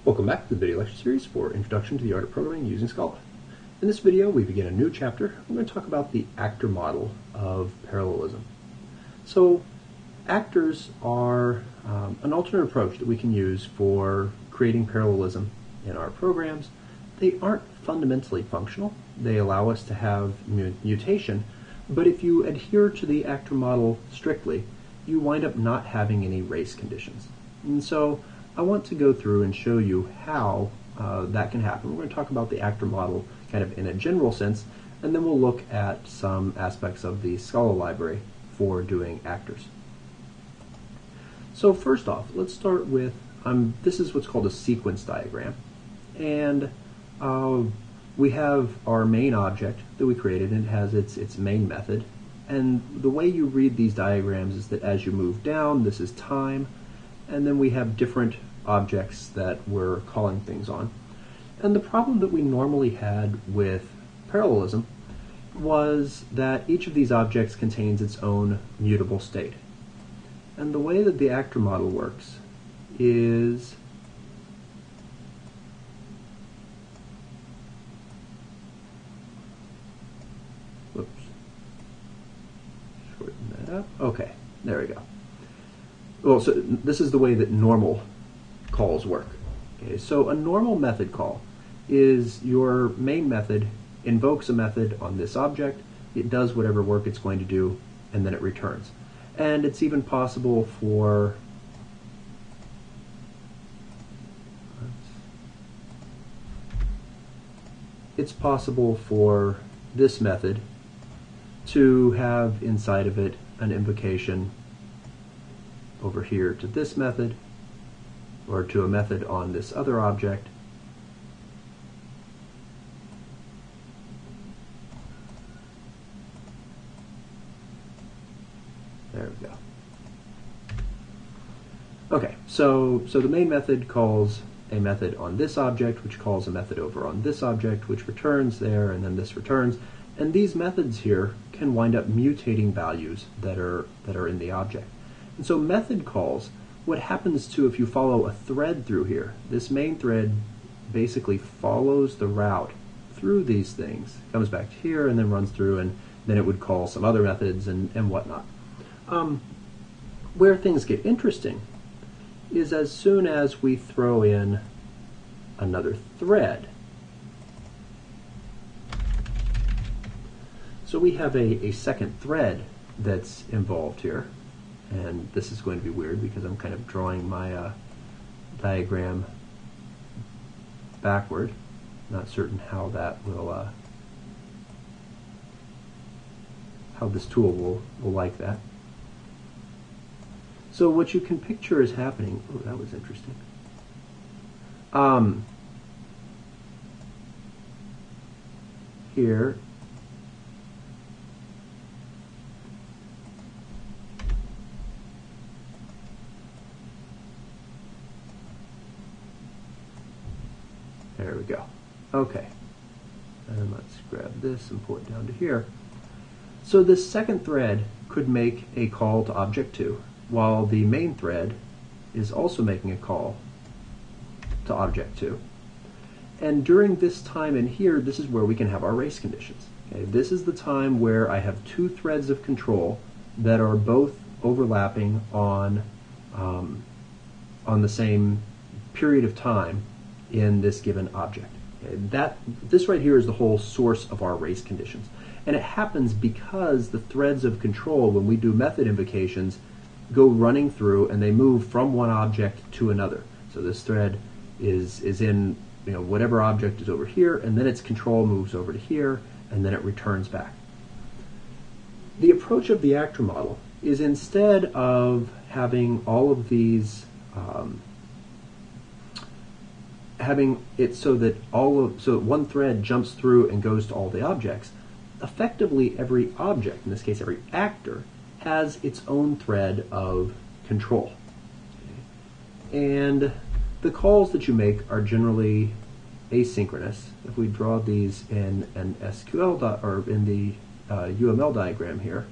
Welcome back to the video lecture series for Introduction to the Art of Programming Using Scala. In this video, we begin a new chapter. We're going to talk about the actor model of parallelism. So, actors are an alternate approach that we can use for creating parallelism in our programs. They aren't fundamentally functional. They allow us to have mutation, but if you adhere to the actor model strictly, you wind up not having any race conditions. And so, I want to go through and show you how that can happen. We're going to talk about the actor model kind of in a general sense, and then we'll look at some aspects of the Scala library for doing actors. So first off, let's start with, this is what's called a sequence diagram. And we have our main object that we created, and it has its main method. And the way you read these diagrams is that as you move down, this is time, and then we have different objects that we're calling things on. And the problem that we normally had with parallelism was that each of these objects contains its own mutable state. And the way that the actor model works is shorten that up. Okay, there we go. Well, so this is the way that normal calls work. Okay, so a normal method call is your main method invokes a method on this object, it does whatever work it's going to do, and then it returns. And it's even possible for this method to have inside of it an invocation over here to this method, or to a method on this other object. There we go. Okay, so the main method calls a method on this object, which calls a method over on this object, which returns there, and then this returns. And these methods here can wind up mutating values that are in the object. And so method calls, what happens to if you follow a thread through here, this main thread basically follows the route through these things, comes back here and then runs through, and then it would call some other methods and whatnot. Where things get interesting is as soon as we throw in another thread. So we have a second thread that's involved here. And this is going to be weird because I'm kind of drawing my diagram backward. Not certain how that will, how this tool will like that. So what you can picture is happening. Oh, that was interesting. Here. There we go. Okay. And let's grab this and pull it down to here. So this second thread could make a call to object 2, while the main thread is also making a call to object 2. And during this time in here, this is where we can have our race conditions. Okay, this is the time where I have two threads of control that are both overlapping on the same period of time in this given object. Okay, this right here is the whole source of our race conditions. And it happens because the threads of control, when we do method invocations, go running through and they move from one object to another. So this thread is in whatever object is over here, and then its control moves over to here, and then it returns back. The approach of the actor model is instead of having all of these having it so that one thread jumps through and goes to all the objects, effectively every object, in this case every actor, has its own thread of control. And the calls that you make are generally asynchronous. If we draw these in an SQL or in the UML diagram here,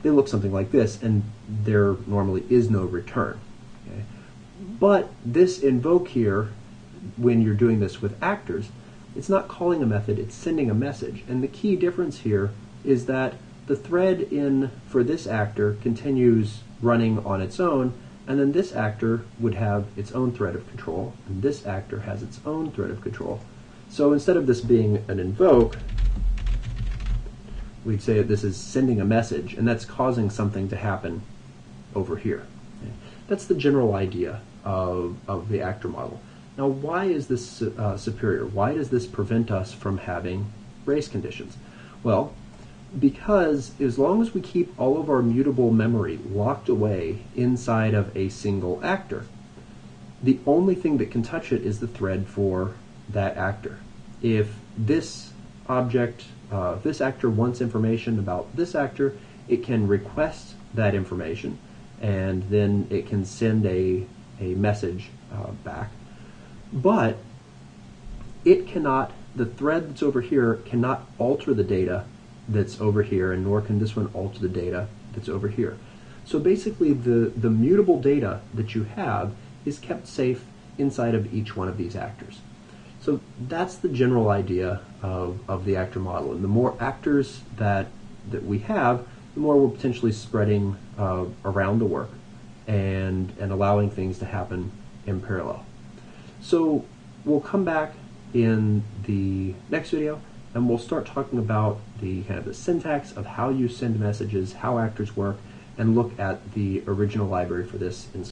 they look something like this, and there normally is no return. Okay? But this invoke here, when you're doing this with actors, it's not calling a method, it's sending a message. And the key difference here is that the thread for this actor continues running on its own, and then this actor would have its own thread of control, and this actor has its own thread of control. So instead of this being an invoke, we'd say that this is sending a message, and that's causing something to happen over here. Okay? That's the general idea of the actor model. Now, why is this superior? Why does this prevent us from having race conditions? Well, because as long as we keep all of our mutable memory locked away inside of a single actor, the only thing that can touch it is the thread for that actor. If this object, if this actor wants information about this actor, it can request that information, and then it can send a message back. But it cannot, the thread that's over here cannot alter the data that's over here, and nor can this one alter the data that's over here. So basically the mutable data that you have is kept safe inside of each one of these actors. So that's the general idea of the actor model. And the more actors that we have, the more we're potentially spreading around the work and allowing things to happen in parallel. So we'll come back in the next video and we'll start talking about the kind of the syntax of how you send messages, how actors work, and look at the original library for this in